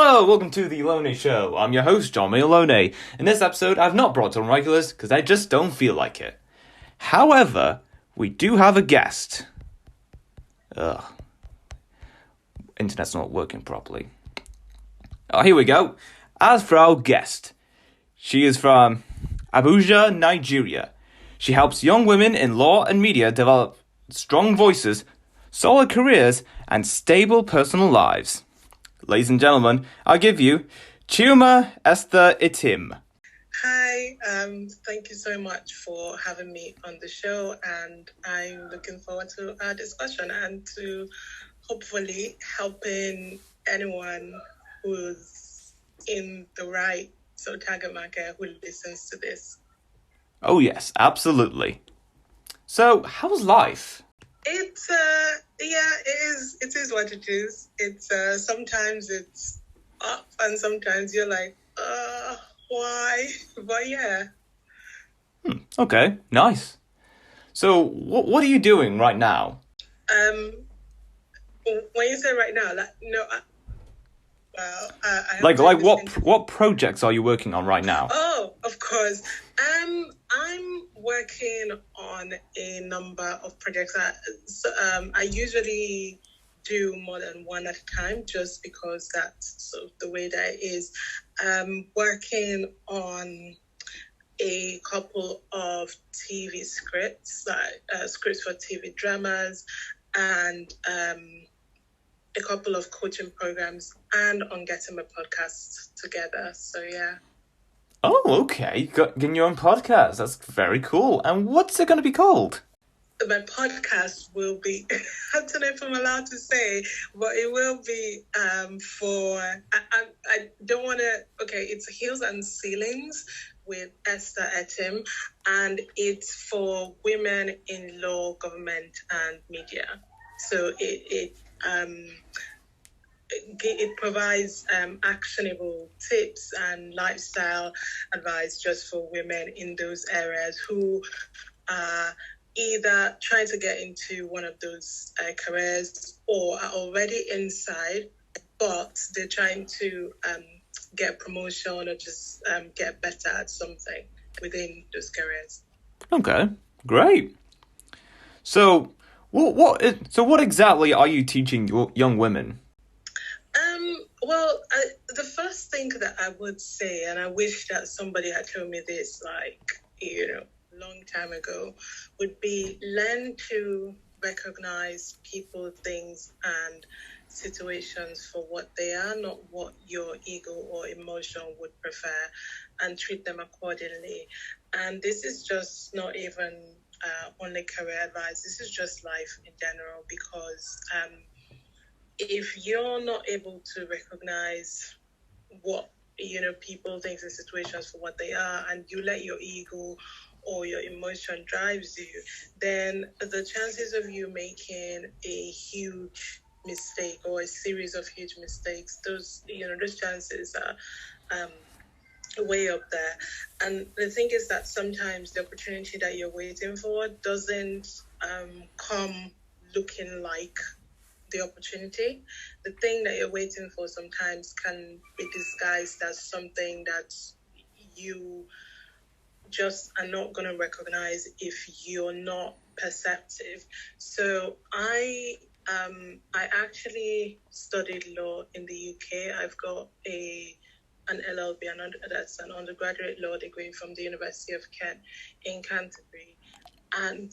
Hello, welcome to the Lone Show. I'm your host, John Lone. In this episode, I've not brought on regulars because I just don't feel like it. However, we do have a guest. Ugh. Internet's not working properly. Oh, here we go. As for our guest, she is from Abuja, Nigeria. She helps young women in law and media develop strong voices, solid careers, and stable personal lives. Ladies and gentlemen, I'll give you Chioma Esther Itim. Hi, thank you so much for having me on the show, and I'm looking forward to our discussion and to hopefully helping anyone who's in the right target market who listens to this. Oh yes, absolutely. So, how's life? It's it is what it is. It's sometimes it's up and sometimes you're like, why? But yeah. Okay, nice. So, what are you doing right now? When you say right now, what projects are you working on right now? Oh, of course. I'm working on a number of projects. I usually do more than one at a time, just because that's sort of the way that it is. Working on a couple of TV scripts, scripts for TV dramas, and a couple of coaching programs, and on getting my podcast together. So yeah. Oh, okay. Getting your own podcast. That's very cool. And what's it going to be called? My podcast will be, I don't know if I'm allowed to say, but it will be I don't want to, okay, it's Hills and Ceilings with Esther Etim, and it's for women in law, government, and media. So it provides actionable tips and lifestyle advice just for women in those areas who are either trying to get into one of those careers or are already inside, but they're trying to get promotion or just get better at something within those careers. Okay, great. So, what exactly are you teaching young women? Well, the first thing that I would say, and I wish that somebody had told me this, long time ago, would be learn to recognize people, things, and situations for what they are, not what your ego or emotion would prefer, and treat them accordingly. And this is just not even only career advice. This is just life in general, because if you're not able to recognize what people, things, and situations for what they are, and you let your ego or your emotion drives you, then the chances of you making a huge mistake or a series of huge mistakes, those chances are way up there. And the thing is that sometimes the opportunity that you're waiting for doesn't come looking like the opportunity. The thing that you're waiting for sometimes can be disguised as something that you just are not going to recognize if you're not perceptive. So I actually studied law in the UK. I've got an LLB, that's an undergraduate law degree from the University of Kent in Canterbury. And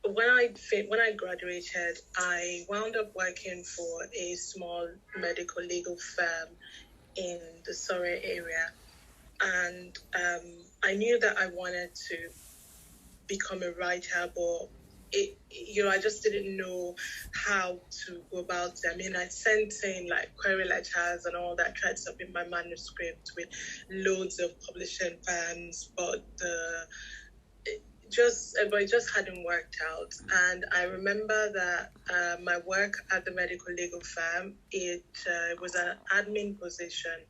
when I graduated, I wound up working for a small medical legal firm in the Surrey area. And I knew that I wanted to become a writer, but I just didn't know how to go about it. I mean, I sent in query letters and all that, tried to submit my manuscript with loads of publishing firms, but it just hadn't worked out. And I remember that my work at the medical legal firm, it was an admin position,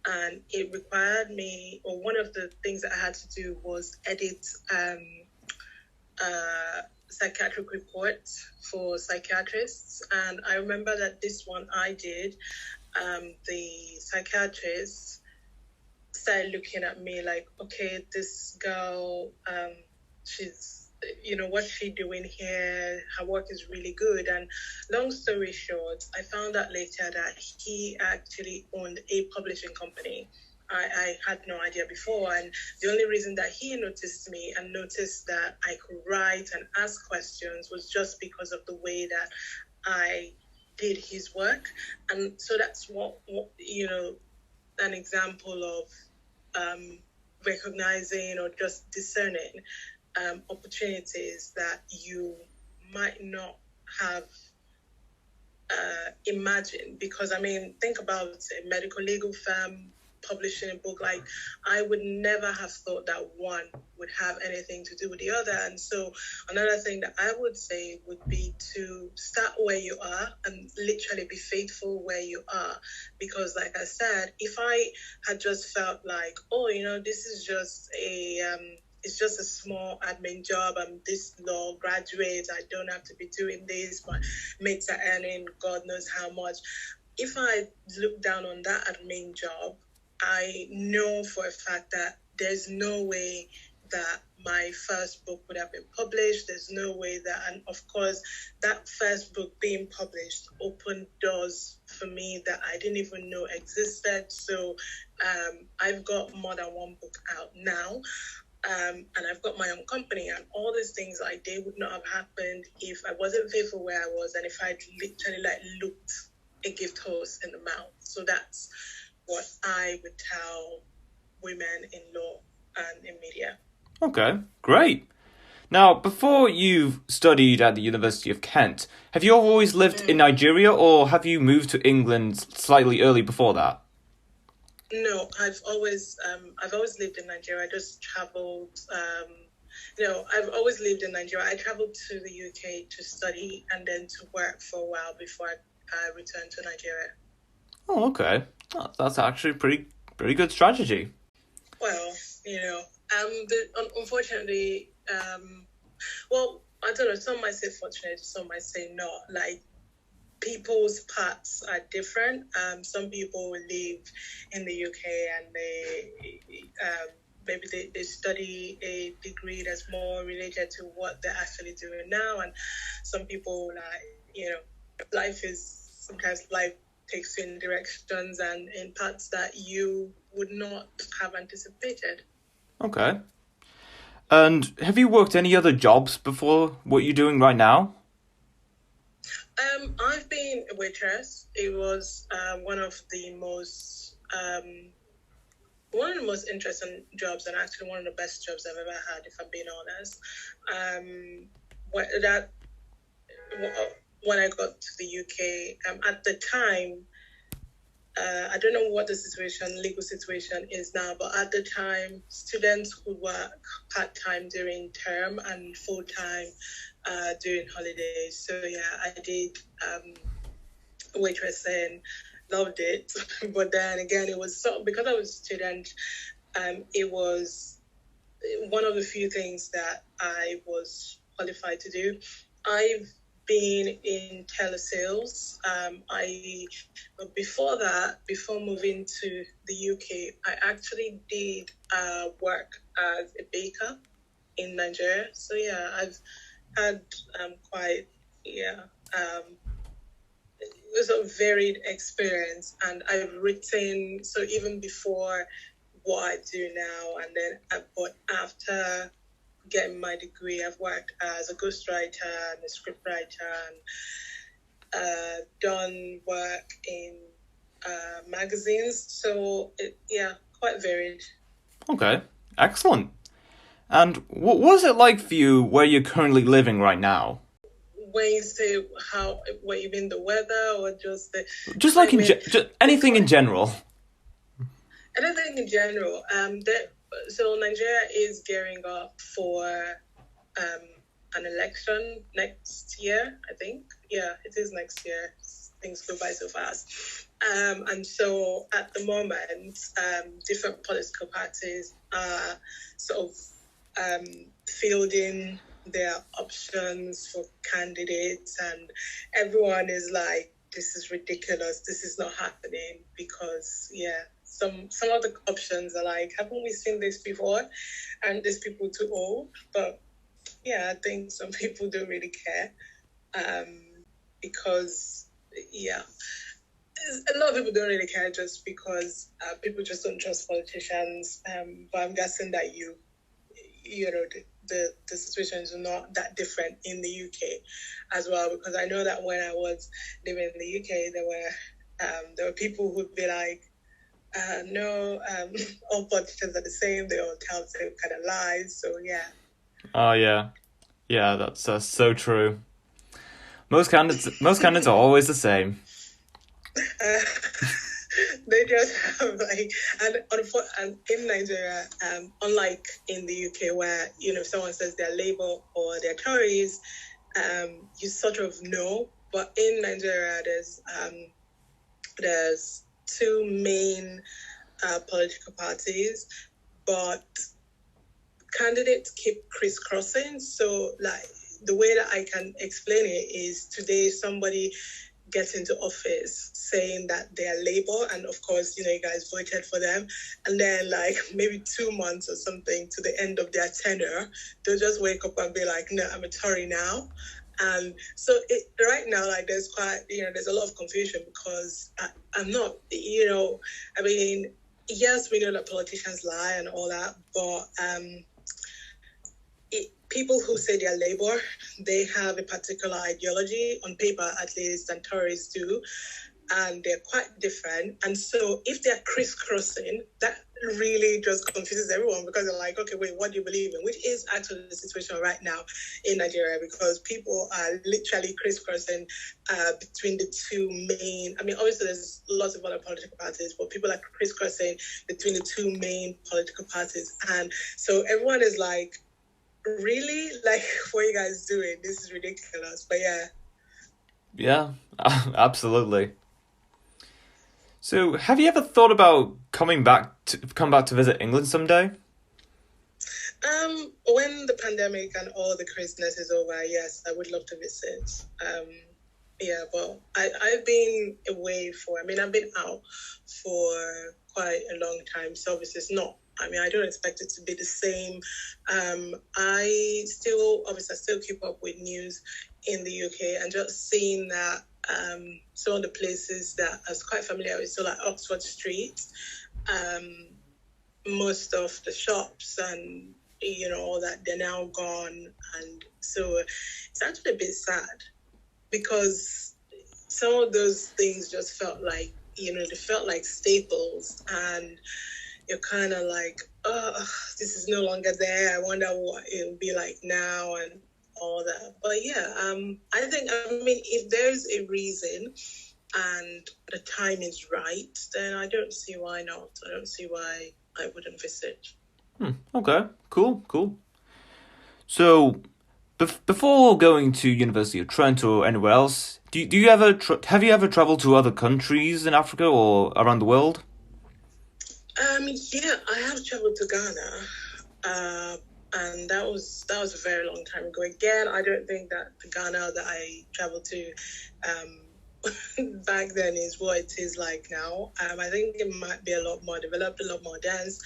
and it required me, or one of the things that I had to do was edit psychiatric reports for psychiatrists. And I remember that this one I did, the psychiatrist started looking at me like, okay, this girl, she's, what's she doing here? Her work is really good. And long story short, I found out later that he actually owned a publishing company. I had no idea before. And the only reason that he noticed me and noticed that I could write and ask questions was just because of the way that I did his work. And so that's what an example of recognizing or just discerning opportunities that you might not have imagined. Because, think about a medical legal firm publishing a book. Like, I would never have thought that one would have anything to do with the other. And so another thing that I would say would be to start where you are and literally be faithful where you are. Because like I said, if I had just felt like, this is just it's just a small admin job, I'm this law graduate, I don't have to be doing this, my mates are earning God knows how much. If I look down on that admin job, I know for a fact that there's no way that my first book would have been published. There's no way that, and of course, that first book being published opened doors for me that I didn't even know existed. So I've got more than one book out now. And I've got my own company, and all these things I did would not have happened if I wasn't faithful where I was and if I'd literally looked a gift horse in the mouth. So that's what I would tell women in law and in media. Okay, great. Now, before you've studied at the University of Kent, have you always lived in Nigeria, or have you moved to England slightly early before that? No, I've always lived in Nigeria. I just traveled. I've always lived in Nigeria. I traveled to the UK to study and then to work for a while before I returned to Nigeria. Oh, okay. Oh, that's actually pretty good strategy. Well, unfortunately, well, I don't know. Some might say fortunate, some might say not. Like, people's paths are different. Some people live in the UK and maybe they study a degree that's more related to what they're actually doing now, and some people sometimes life takes you in directions and in paths that you would not have anticipated. Okay. And have you worked any other jobs before what you're doing right now? I've been a waitress. It was one of the most interesting jobs, and actually one of the best jobs I've ever had, if I'm being honest. When I got to the UK, at the time, I don't know what the legal situation is now, but at the time, students could work part-time during term and full-time during holidays. So yeah, I did waitressing, loved it. But then again, it was because I was a student, it was one of the few things that I was qualified to do. I've been in telesales. Before moving to the UK, I actually did work as a baker in Nigeria. So yeah, I've had quite it was a varied experience, and I've written, so even before what I do now, and then but after getting my degree, I've worked as a ghostwriter and a scriptwriter, and done work in magazines. So quite varied. Okay, excellent. And what was it like for you where you're currently living right now? When you say what you mean, the weather or just the... Just like just anything in general. Anything in general. So Nigeria is gearing up for an election next year, I think. Yeah, it is next year. Things go by so fast. And so at the moment, different political parties are sort of fielding there are options for candidates, and everyone is like, this is ridiculous, this is not happening, because some of the options are like, haven't we seen this before? And these people too old? But I think some people don't really care, because a lot of people don't really care just because people just don't trust politicians. But I'm guessing that you know the situation is not that different in the UK as well, because I know that when I was living in the UK, there were people who'd be like, no, all politicians are the same. They all tell the same kind of lies. So Oh yeah, that's so true. Most candidates are always the same. They just have like, and in Nigeria, unlike in the UK where, if someone says they're Labour or they're Tories, you sort of know. But in Nigeria, there's two main political parties, but candidates keep crisscrossing. So like, the way that I can explain it is, today somebody gets into office saying that they're Labour, and of course, you guys voted for them, and then like maybe 2 months or something to the end of their tenure, they'll just wake up and be like, no, I'm a Tory now. And so right now, like, there's quite, there's a lot of confusion, because I'm not, I mean, yes, we know that politicians lie and all that, but people who say they're Labour, they have a particular ideology, on paper at least, than Tories do, and they're quite different. And so if they're crisscrossing, that really just confuses everyone, because they're like, okay, wait, what do you believe in? Which is actually the situation right now in Nigeria, because people are literally crisscrossing between the two main, I mean, obviously there's lots of other political parties, but people are crisscrossing between the two main political parties. And so everyone is like, really? Like, what are you guys doing? This is ridiculous. But Yeah, absolutely. So, have you ever thought about come back to visit England someday? When the pandemic and all the craziness is over, yes, I would love to visit. But I've been away I've been out for quite a long time, so obviously it's not, I don't expect it to be the same. I still keep up with news in the UK, and just seeing that some of the places that I was quite familiar with, so like Oxford Street, most of the shops and all that, they're now gone. And so it's actually a bit sad, because some of those things just felt like, they felt like staples, and you're kind of like, oh, this is no longer there. I wonder what it'll be like now and all that. But I think, if there's a reason and the time is right, then I don't see why not. I don't see why I wouldn't visit. Okay, cool. So, before going to University of Trent or anywhere else, do you ever have you ever traveled to other countries in Africa or around the world? I have traveled to Ghana, and that was a very long time ago. Again, I don't think that the Ghana that I traveled to back then is what it is like now. I think it might be a lot more developed, a lot more dense.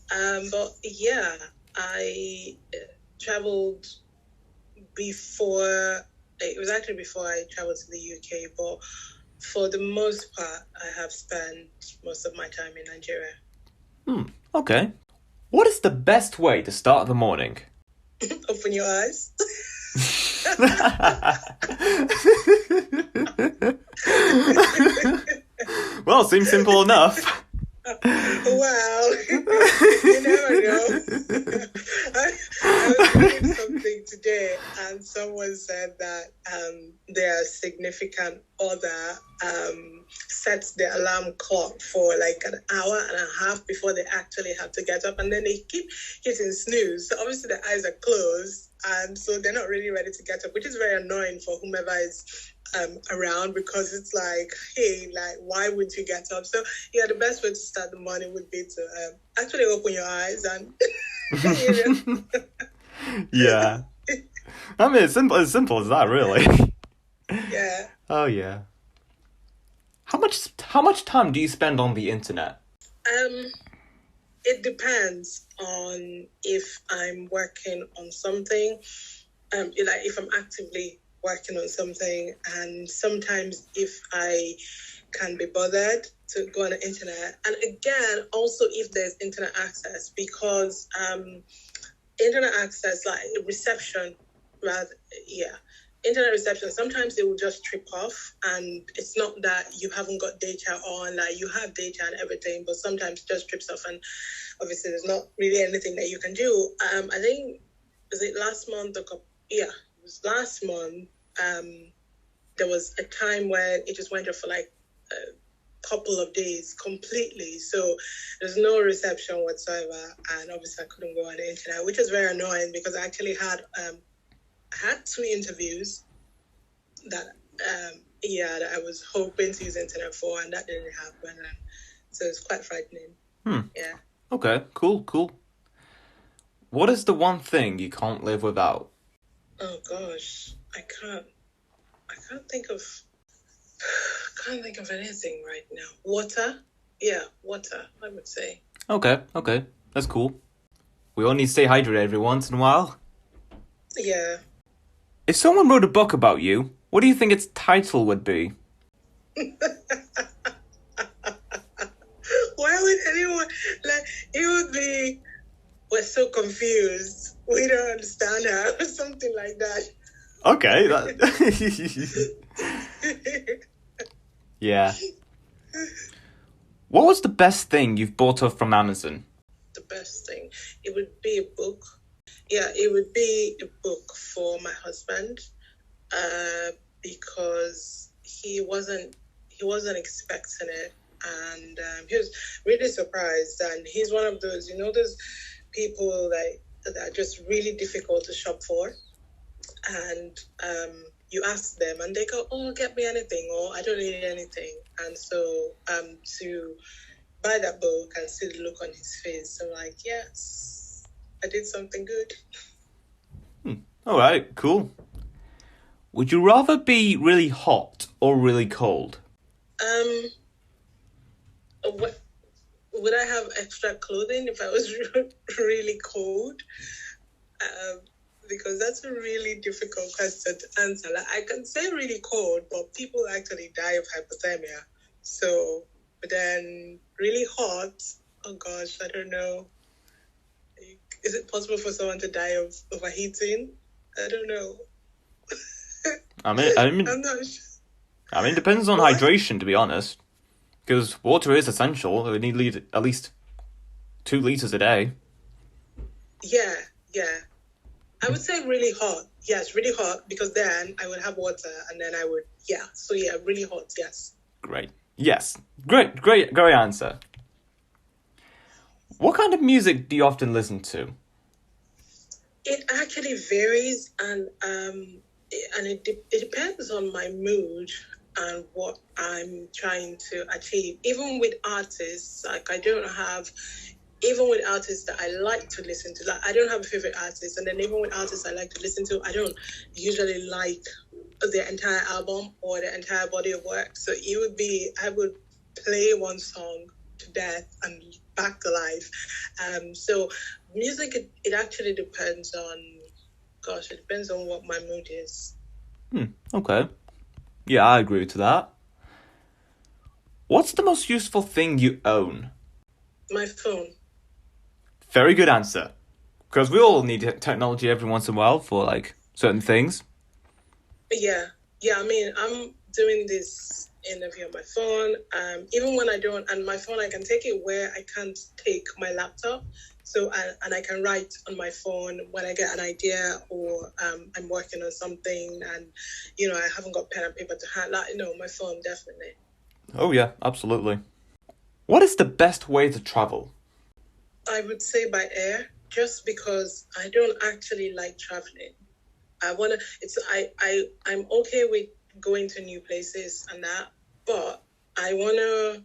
But I traveled before. It was actually before I traveled to the UK, but for the most part, I have spent most of my time in Nigeria. Okay. What is the best way to start the morning? Open your eyes. Well, seems simple enough. Well, you never know. I was reading something today, and someone said that their significant other sets the alarm clock for like an hour and a half before they actually have to get up, and then they keep hitting snooze. So obviously their eyes are closed, and so they're not really ready to get up, which is very annoying for whomever is around, because it's like, hey, like, why would you get up? So the best way to start the morning would be to actually open your eyes and Yeah. I mean, it's simple as that, really. Yeah. Oh yeah. How much time do you spend on the internet? Um, it depends on if I'm working on something. Like if I'm actively working on something, and sometimes if I can be bothered to go on the internet, and again, also if there's internet access, because internet access, like reception, rather, yeah, internet reception, sometimes it will just trip off, and it's not that you haven't got data on, like you have data and everything, but sometimes it just trips off, and obviously there's not really anything that you can do. I think, was it last month or yeah, it was last month. There was a time where it just went off for like a couple of days completely. So there's no reception whatsoever, and obviously I couldn't go on the internet, which is very annoying because I actually had two interviews that that I was hoping to use internet for, and that didn't happen, and so it's quite frightening. Yeah. Okay, cool. What is the one thing you can't live without? Oh gosh, I can't think of anything right now. Water? Yeah, water, I would say. Okay, that's cool. We all need to stay hydrated every once in a while. Yeah. If someone wrote a book about you, what do you think its title would be? Why would anyone, like, it would be, we're so confused, we don't understand her, or something like that. Okay, yeah. What was the best thing you've bought up from Amazon? The best thing, it would be a book. Yeah, it would be a book for my husband, because he wasn't expecting it, and he was really surprised. And he's one of those, those people that are just really difficult to shop for, and you ask them and they go, "Oh, get me anything," or "I don't need anything." And so to buy that book and see the look on his face, I'm like, yes, I did something good. All right, cool. Would you rather be really hot or really cold? What, would I have extra clothing if I was really cold? Because that's a really difficult question to answer. Like, I can say really cold, but people actually die of hypothermia. So, but then really hot, oh gosh, I don't know. Is it possible for someone to die of overheating? I don't know. I mean, I'm not sure. it depends on hydration, to be honest. Because water is essential. We need at least 2 liters a day. Yeah. I would say really hot. Yes, really hot, because then I would have water and then I would, yeah. So yeah, really hot, yes. Great. Yes. Great answer. What kind of music do you often listen to? It actually varies, and it depends on my mood and what I'm trying to achieve. Even with artists, like even with artists that I like to listen to, like I don't have a favorite artist, and then even with artists I like to listen to, I don't usually like their entire album or their entire body of work. So I would play one song to death and back to life. So music, it actually depends on, it depends on what my mood is. Okay. Yeah, I agree to that. What's the most useful thing you own? My phone. Very good answer. Because we all need technology every once in a while for, like, certain things. Yeah. I mean, I'm doing this interview on my phone. Even when I don't, and my phone, I can take it where I can't take my laptop. So, and I can write on my phone when I get an idea, or I'm working on something and, I haven't got pen and paper to hand. My phone, definitely. Oh, yeah, absolutely. What is the best way to travel? I would say by air, just because I don't actually like traveling. I'm okay with going to new places and that, but I wanna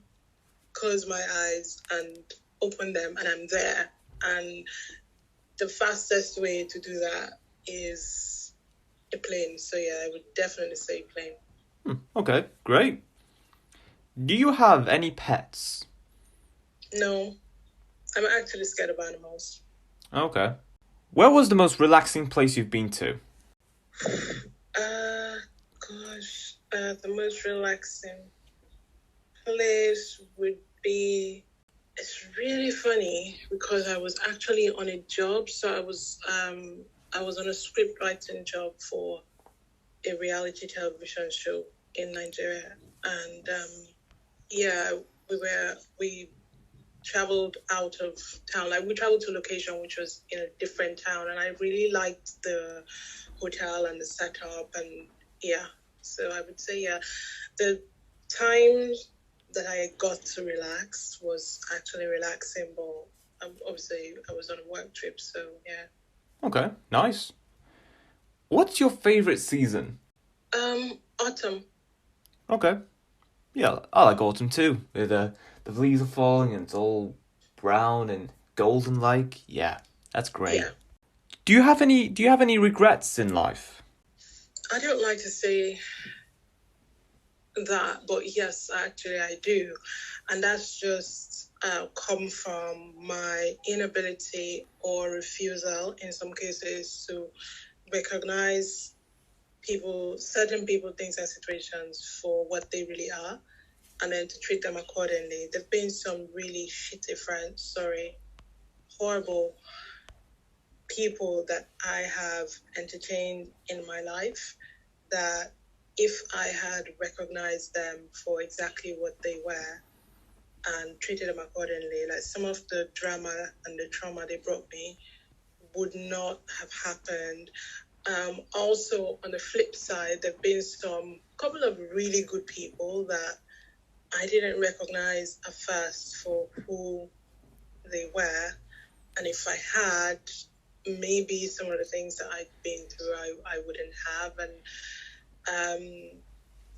close my eyes and open them and I'm there. And the fastest way to do that is a plane. So yeah, I would definitely say plane. Okay, great. Do you have any pets? No, I'm actually scared of animals. Okay. Where was the most relaxing place you've been to? Uh, the most relaxing place would be. It's really funny because I was actually on a job, so I was on a script writing job for a reality television show in Nigeria, and yeah, we traveled out of town. Like we traveled to a location which was in a different town, and I really liked the hotel and the setup, and yeah. So I would say yeah, the time that I got to relax was actually relaxing, but obviously I was on a work trip, so yeah. Okay, nice. What's your favorite season? Autumn. Okay. Yeah, I like autumn too. The leaves are falling and it's all brown and golden like. Yeah, that's great. Yeah. Do you have any regrets in life? I don't like to say that, but yes, actually I do. And that's just come from my inability or refusal in some cases to recognize certain people, things, and situations for what they really are, and then to treat them accordingly. There've been some really shitty friends, horrible people that I have entertained in my life that if I had recognized them for exactly what they were and treated them accordingly, like some of the drama and the trauma they brought me would not have happened. Also, on the flip side, there have been some couple of really good people that I didn't recognize at first for who they were. And if I had, maybe some of the things that I'd been through, I wouldn't have. And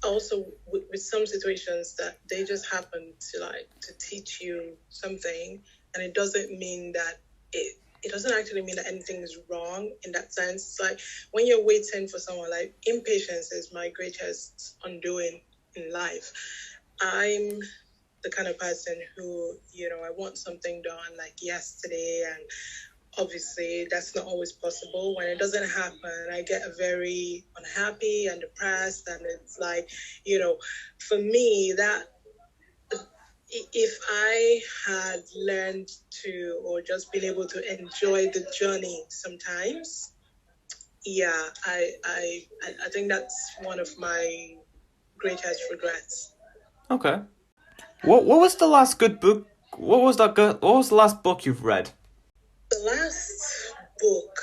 also with some situations that they just happen to teach you something, and it doesn't mean that it doesn't actually mean that anything is wrong in that sense. It's like when you're waiting for someone, like impatience is my greatest undoing in life. I'm the kind of person who, I want something done like yesterday, and obviously that's not always possible. When it doesn't happen, I get very unhappy and depressed, and it's like, for me, that if I had learned to, or just been able to enjoy the journey sometimes, yeah, I think that's one of my greatest regrets. Okay. What was the last good book? What was the last book you've read? The last book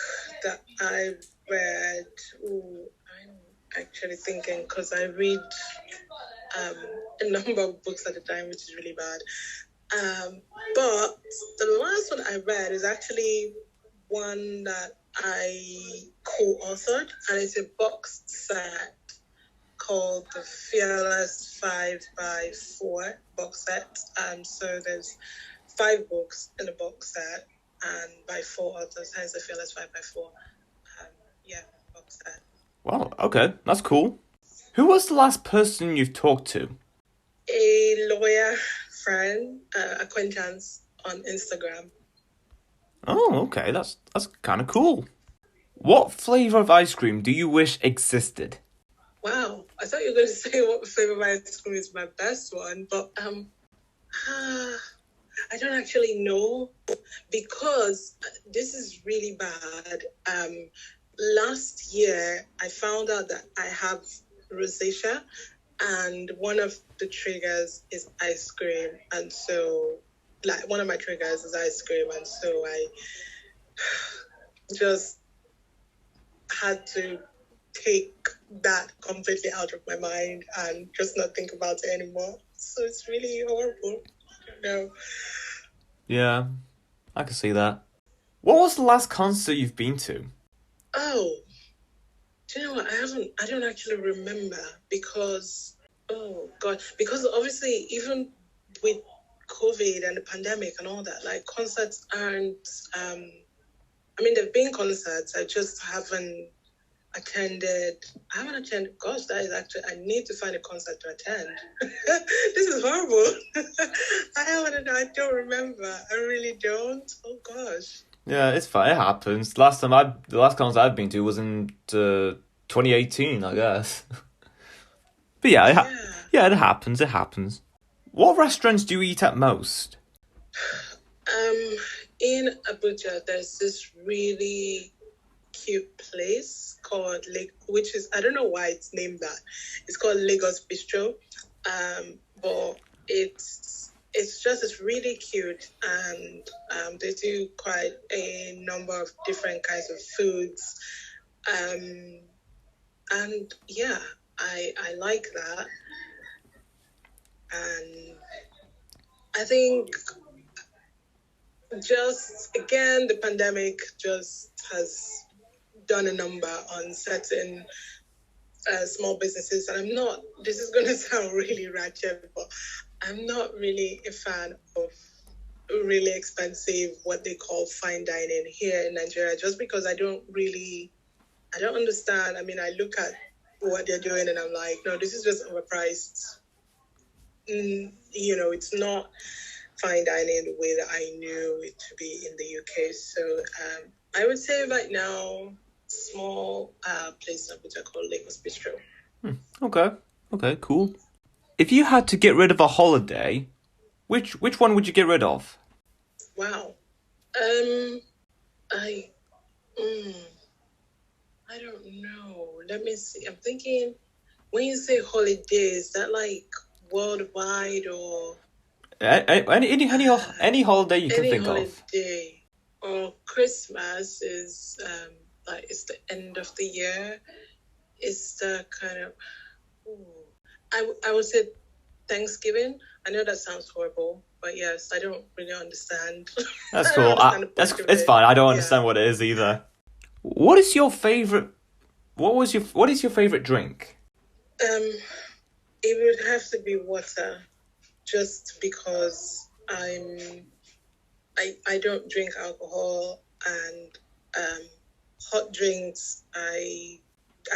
that I read, I'm actually thinking because I read a number of books at a time, which is really bad. But the last one I read is actually one that I co-authored, and it's a box set called the Fearless 5x4 box set. So there's 5 books in the box set, and by 4 authors, hence the Fearless 5x4. Yeah, box set. Wow, okay, that's cool. Who was the last person you've talked to? A lawyer friend, acquaintance on Instagram. Oh, okay, that's kind of cool. What flavor of ice cream do you wish existed? Wow, I thought you were going to say what flavor of ice cream is my best one, but I don't actually know because this is really bad. Last year, I found out that I have rosacea, and one of the triggers is ice cream. And so, like, one of my triggers is ice cream. And so I just had to take that completely out of my mind and just not think about it anymore. So it's really horrible. No. Yeah, I can see that. What was the last concert you've been to? Oh, do you know what? I don't actually remember because, oh God, because obviously even with COVID and the pandemic and all that, like concerts aren't, there've been concerts, I just haven't attended. I haven't attended. Gosh, that is actually. I need to find a concert to attend. This is horrible. I don't remember. I really don't. Oh gosh. Yeah, it's fine. It happens. The last concert I've been to was in 2018, I guess. But yeah, it happens. It happens. What restaurants do you eat at most? In Abuja, there's this really cute place called which is, I don't know why it's named that. It's called Lagos Bistro. But it's just, it's really cute, and they do quite a number of different kinds of foods. And yeah, I like that. And I think just, again, the pandemic just has done a number on certain small businesses. And this is going to sound really ratchet, but I'm not really a fan of really expensive, what they call fine dining here in Nigeria, just because I don't understand. I mean, I look at what they're doing and I'm like, no, this is just overpriced. It's not fine dining the way that I knew it to be in the UK. So I would say right now, small place in Abuja called Lagos Bistro. Okay, cool. If you had to get rid of a holiday, which one would you get rid of? Wow. I don't know. Let me see. I'm thinking, when you say holidays, is that like worldwide or any holiday you can think of? Any holiday. Or Christmas is like, it's the end of the year. It's the kind of, I would say Thanksgiving. I know that sounds horrible, but yes, I don't really understand. That's cool. It's fine. I don't understand what it is either. What is your favorite drink? It would have to be water, just because I don't drink alcohol, and hot drinks, I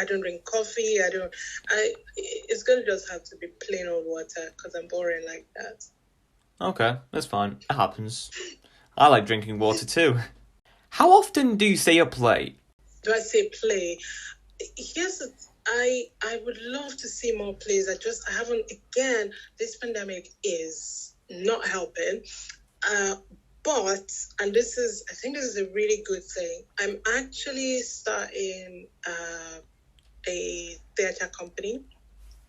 don't drink coffee. It's gonna just have to be plain old water because I'm boring like that. Okay, that's fine. It happens. I like drinking water too. How often do you say a play? Do I say play? I would love to see more plays. I haven't, again, this pandemic is not helping. But, and I think this is a really good thing. I'm actually starting a theatre company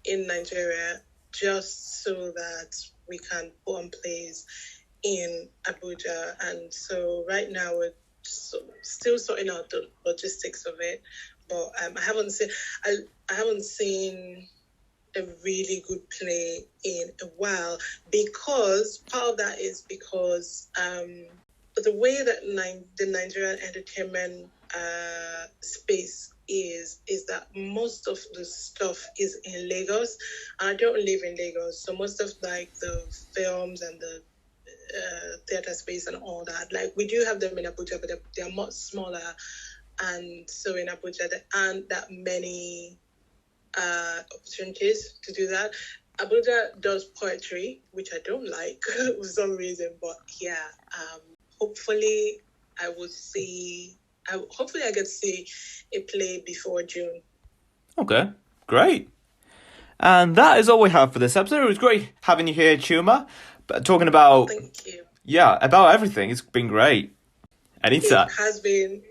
in Nigeria, just so that we can put on plays in Abuja. And so right now we're still sorting out the logistics of it. But I haven't seen a really good play in a while, because part of that is because the way that the Nigerian entertainment space is that most of the stuff is in Lagos, and I don't live in Lagos, so most of like the films and the theatre space and all that, like, we do have them in Abuja, but they're much smaller. And so in Abuja, there aren't that many opportunities to do that. Abuja does poetry, which I don't like for some reason, but yeah, hopefully I get to see a play before June. Okay, great. And that is all we have for this episode. It was great having you here, Chioma, talking about... Thank you. Yeah, about everything. It's been great. Anytime. It has been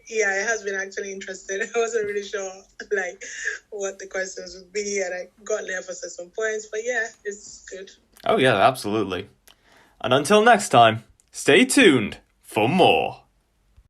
actually interesting. I wasn't really sure like what the questions would be, and I got nervous at some points, but yeah, it's good. Oh yeah, absolutely. And until next time, stay tuned for more.